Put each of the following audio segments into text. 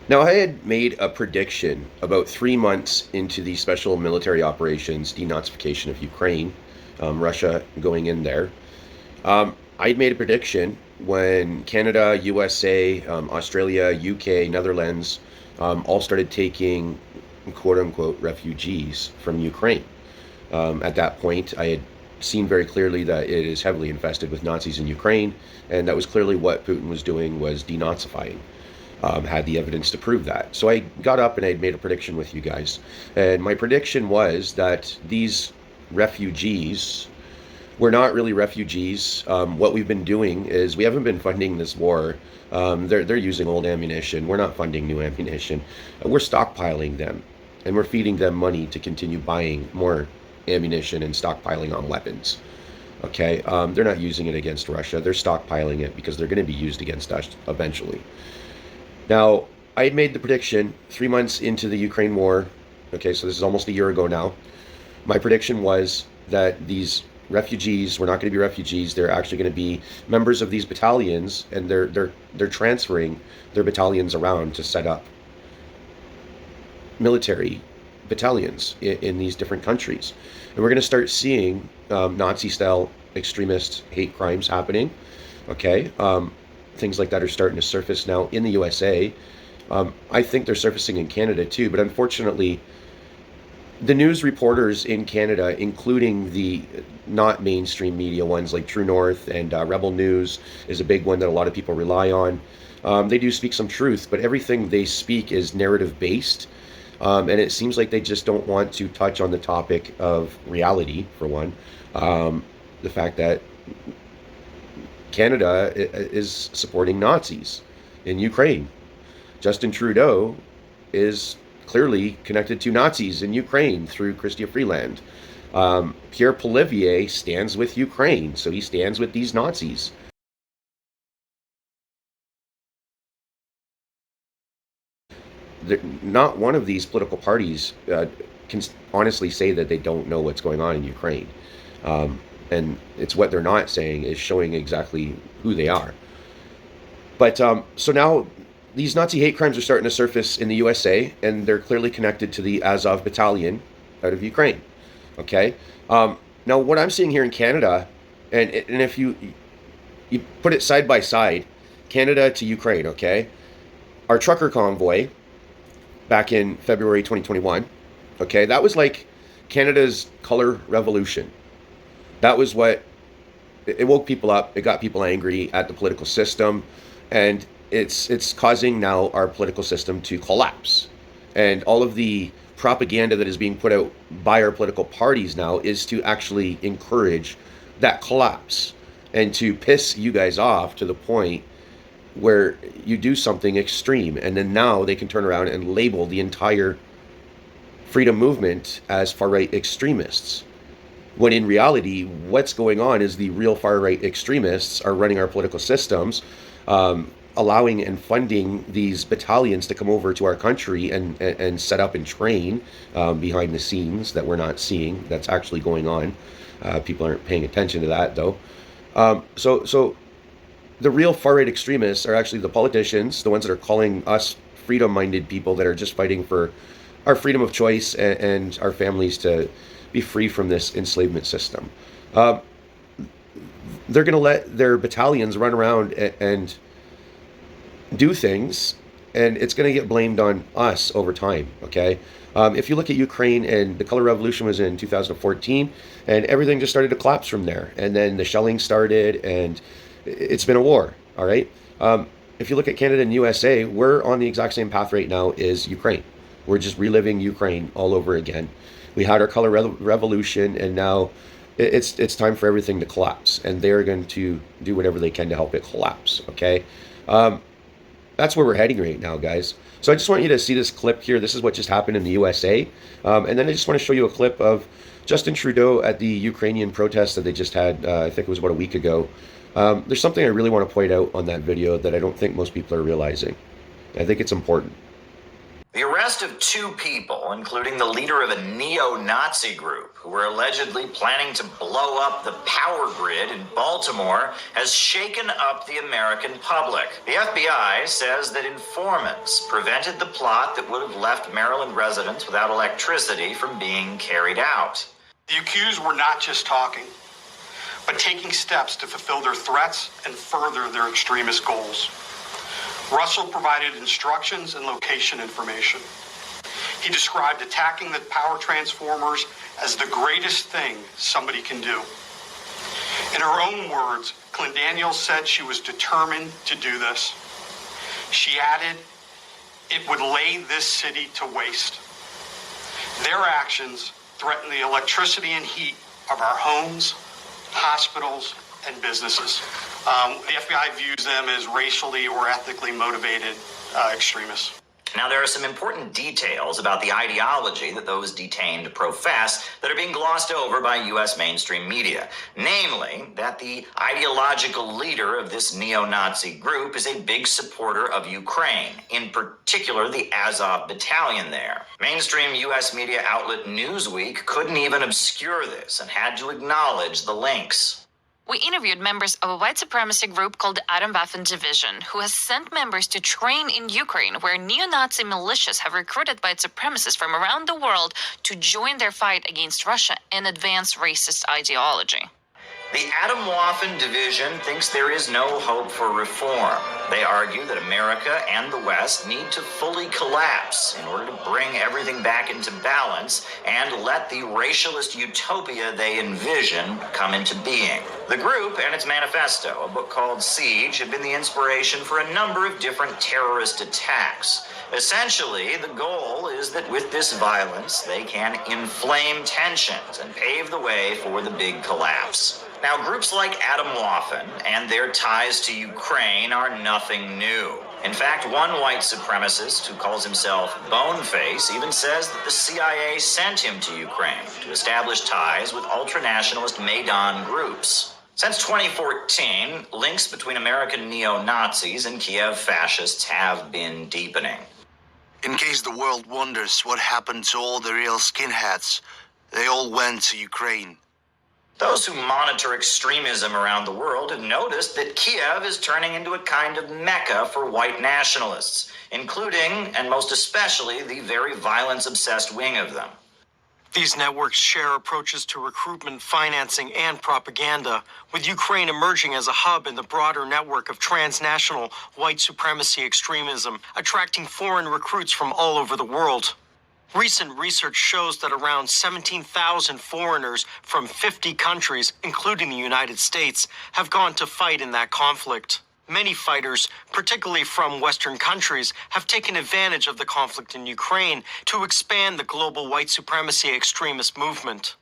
Now, I had made a prediction about 3 months into the special military operations denazification of Ukraine, Russia going in there. I'd made a prediction when Canada, USA, Australia, UK, Netherlands all started taking quote unquote refugees from Ukraine. At that point, I had seen very clearly that it is heavily infested with Nazis in Ukraine, and that was clearly what Putin was doing, was denazifying. Had the evidence to prove that. So I got up and I'd made a prediction with you guys. And my prediction was that these refugees were not really refugees. What we've been doing is we haven't been funding this war. They're using old ammunition. We're not funding new ammunition. We're stockpiling them, and we're feeding them money to continue buying more ammunition and stockpiling on weapons. Okay, they're not using it against Russia. They're stockpiling it because they're going to be used against us eventually. Now, I had made the prediction 3 months into the Ukraine war. Okay, so this is almost a year ago now. My prediction was that these refugees were not going to be refugees. They're actually going to be members of these battalions, and they're transferring their battalions around to set up military battalions in these different countries. And we're going to start seeing Nazi-style extremist hate crimes happening. Okay, things like that are starting to surface now in the USA. I think they're surfacing in Canada too, but unfortunately, the news reporters in Canada, including the not mainstream media ones like True North and Rebel News is a big one that a lot of people rely on. They do speak some truth, but everything they speak is narrative based. And it seems like they just don't want to touch on the topic of reality, for one. The fact that Canada is supporting Nazis in Ukraine. Justin Trudeau is clearly connected to Nazis in Ukraine through Chrystia Freeland. Pierre Poilievre stands with Ukraine, so he stands with these Nazis. Not one of these political parties can honestly say that they don't know what's going on in Ukraine. And it's what they're not saying is showing exactly who they are. But so now these Nazi hate crimes are starting to surface in the USA, and they're clearly connected to the Azov battalion out of Ukraine. Okay. Now what I'm seeing here in Canada, and if you put it side by side, Canada to Ukraine, okay, our trucker convoy back in February 2021, okay, that was like Canada's color revolution. That was what it woke people up. It got people angry at the political system, and it's causing now our political system to collapse. And all of the propaganda that is being put out by our political parties now is to actually encourage that collapse and to piss you guys off to the point where you do something extreme, and then now they can turn around and label the entire freedom movement as far-right extremists. When in reality, what's going on is the real far-right extremists are running our political systems, allowing and funding these battalions to come over to our country and set up and train behind the scenes that we're not seeing. That's actually going on. People aren't paying attention to that, though. So the real far-right extremists are actually the politicians, the ones that are calling us freedom-minded people that are just fighting for our freedom of choice and our families to be free from this enslavement system. They're going to let their battalions run around and do things, and it's going to get blamed on us over time, okay? If you look at Ukraine, and the color revolution was in 2014, and everything just started to collapse from there. And then the shelling started, and it's been a war, all right? If you look at Canada and USA, we're on the exact same path right now as Ukraine. We're just reliving Ukraine all over again. We had our color revolution, and now it's time for everything to collapse, and they're going to do whatever they can to help it collapse, okay? That's where we're heading right now, guys. So I just want you to see this clip here. This is what just happened in the USA. And then I just want to show you a clip of Justin Trudeau at the Ukrainian protest that they just had, I think it was about a week ago. There's something I really want to point out on that video that I don't think most people are realizing. I think it's important. The arrest of 2 people, including the leader of a neo-Nazi group who were allegedly planning to blow up the power grid in Baltimore, has shaken up the American public. The FBI says that informants prevented the plot that would have left Maryland residents without electricity from being carried out. The accused were not just talking, but taking steps to fulfill their threats and further their extremist goals. Russell provided instructions and location information. He described attacking the power transformers as the greatest thing somebody can do. In her own words, Clint Daniels said she was determined to do this. She added, "It would lay this city to waste." Their actions threaten the electricity and heat of our homes, hospitals, and businesses. The FBI views them as racially or ethnically motivated extremists. Now, there are some important details about the ideology that those detained profess that are being glossed over by U.S. mainstream media. Namely, that the ideological leader of this neo-Nazi group is a big supporter of Ukraine, in particular the Azov battalion there. Mainstream U.S. media outlet Newsweek couldn't even obscure this and had to acknowledge the links. We interviewed members of a white supremacy group called the Atomwaffen Division, who has sent members to train in Ukraine, where neo-Nazi militias have recruited white supremacists from around the world to join their fight against Russia and advance racist ideology. The Atomwaffen Division thinks there is no hope for reform. They argue that America and the West need to fully collapse in order to bring everything back into balance and let the racialist utopia they envision come into being. The group and its manifesto, a book called Siege, have been the inspiration for a number of different terrorist attacks. Essentially, the goal is that with this violence, they can inflame tensions and pave the way for the big collapse. Now, groups like Atomwaffen and their ties to Ukraine are nothing new. In fact, one white supremacist who calls himself Boneface even says that the CIA sent him to Ukraine to establish ties with ultranationalist Maidan groups. Since 2014, links between American neo-Nazis and Kiev fascists have been deepening. In case the world wonders what happened to all the real skinheads, they all went to Ukraine. Those who monitor extremism around the world have noticed that Kiev is turning into a kind of mecca for white nationalists, including, and most especially, the very violence-obsessed wing of them. These networks share approaches to recruitment, financing, and propaganda, with Ukraine emerging as a hub in the broader network of transnational white supremacy extremism, attracting foreign recruits from all over the world. Recent research shows that around 17,000 foreigners from 50 countries, including the United States, have gone to fight in that conflict. Many fighters, particularly from Western countries, have taken advantage of the conflict in Ukraine to expand the global white supremacy extremist movement.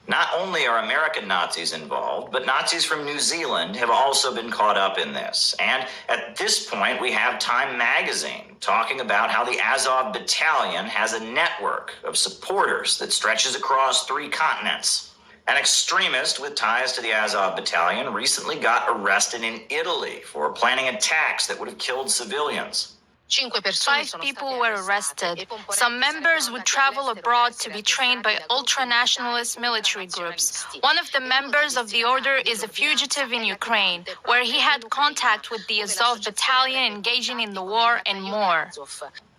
Not only are American Nazis involved, but Nazis from New Zealand have also been caught up in this. And at this point, we have Time magazine talking about how the Azov battalion has a network of supporters that stretches across 3 continents. An extremist with ties to the Azov battalion recently got arrested in Italy for planning attacks that would have killed civilians. 5 people were arrested. Some members would travel abroad to be trained by ultranationalist military groups. One of the members of the order is a fugitive in Ukraine, where he had contact with the Azov battalion engaging in the war and more.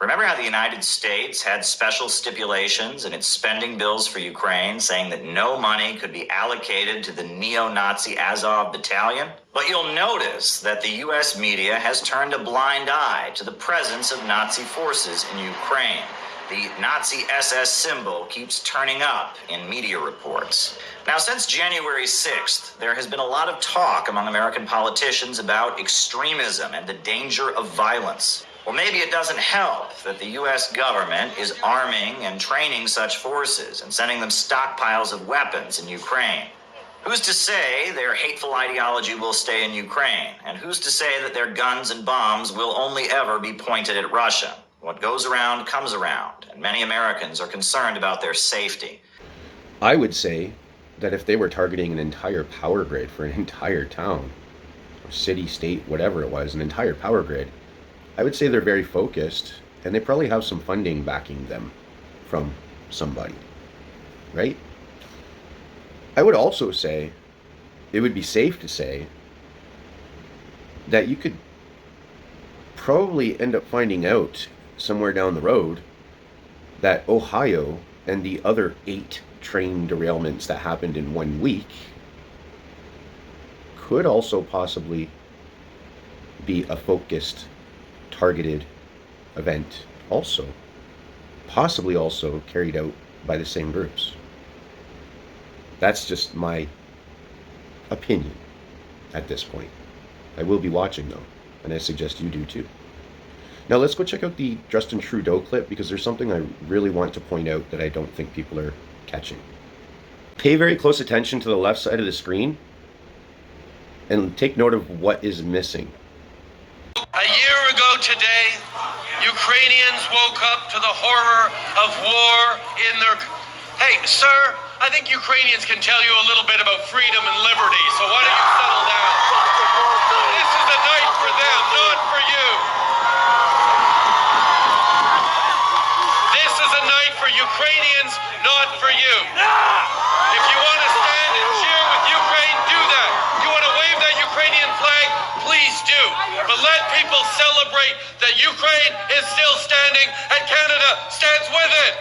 Remember how the United States had special stipulations in its spending bills for Ukraine saying that no money could be allocated to the neo-Nazi Azov battalion? But you'll notice that the U.S. media has turned a blind eye to the presence of Nazi forces in Ukraine. The Nazi SS symbol keeps turning up in media reports. Now, since January 6th, there has been a lot of talk among American politicians about extremism and the danger of violence. Well, maybe it doesn't help that the U.S. government is arming and training such forces and sending them stockpiles of weapons in Ukraine. Who's to say their hateful ideology will stay in Ukraine? And who's to say that their guns and bombs will only ever be pointed at Russia? What goes around comes around, and many Americans are concerned about their safety. I would say that if they were targeting an entire power grid for an entire town, or city, state, whatever it was, an entire power grid, I would say they're very focused And they probably have some funding backing them from somebody, right? I would also say, it would be safe to say that you could probably end up finding out somewhere down the road that Ohio and the other 8 train derailments that happened in 1 week could also possibly be a focused, targeted event also, possibly also carried out by the same groups. That's just my opinion at this point. I will be watching though, and I suggest you do too. Now let's go check out the Justin Trudeau clip, because there's something I really want to point out that I don't think people are catching. Pay very close attention to the left side of the screen and take note of what is missing. A year ago today, Ukrainians woke up to the horror of war in their... Hey, sir, I think Ukrainians can tell you a little bit about freedom and liberty, so why don't you settle down? This is a night for them, not for you. This is a night for Ukrainians, not for you. If you want to stand and cheer with Ukraine, do that. You want to wave that Ukrainian flag? Please do. But let people celebrate that Ukraine is still standing and Canada stands with it.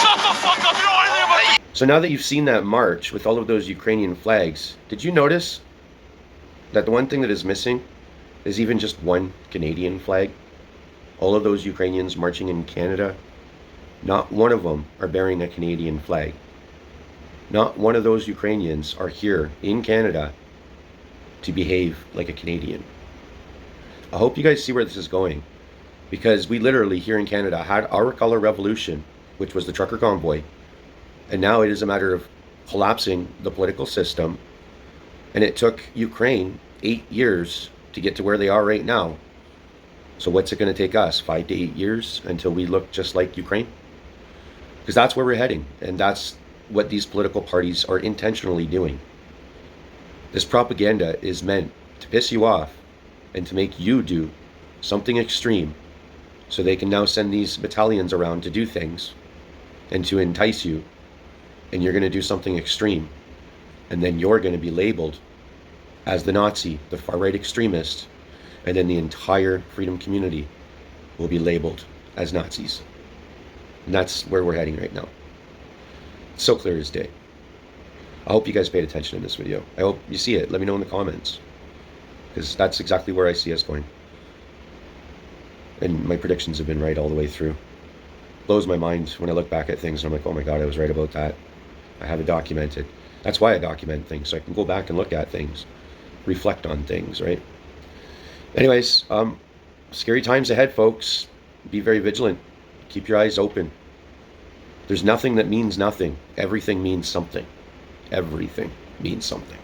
Shut the fuck up. You know anything about... So now that you've seen that march with all of those Ukrainian flags, did you notice that the one thing that is missing is even just one Canadian flag? All of those Ukrainians marching in Canada, not one of them are bearing a Canadian flag. Not one of those Ukrainians are here in Canada to behave like a Canadian. I hope you guys see where this is going, because we literally here in Canada had our color revolution, which was the trucker convoy, and now it is a matter of collapsing the political system, and it took Ukraine 8 years to get to where they are right now. So what's it going to take us, 5 to 8 years until we look just like Ukraine? Because that's where we're heading, and that's what these political parties are intentionally doing. This propaganda is meant to piss you off and to make you do something extreme, so they can now send these battalions around to do things and to entice you, and you're going to do something extreme, and then you're going to be labeled as the Nazi, the far-right extremist, and then the entire freedom community will be labeled as Nazis. And that's where we're heading right now. It's so clear as day. I hope you guys paid attention in this video. I hope you see it. Let me know in the comments, because that's exactly where I see us going. And my predictions have been right all the way through. Blows my mind when I look back at things and I'm like, oh my God, I was right about that. I have it documented. That's why I document things, so I can go back and look at things, reflect on things, right? Anyways, scary times ahead, folks. Be very vigilant. Keep your eyes open. There's nothing that means nothing. Everything means something. Everything means something.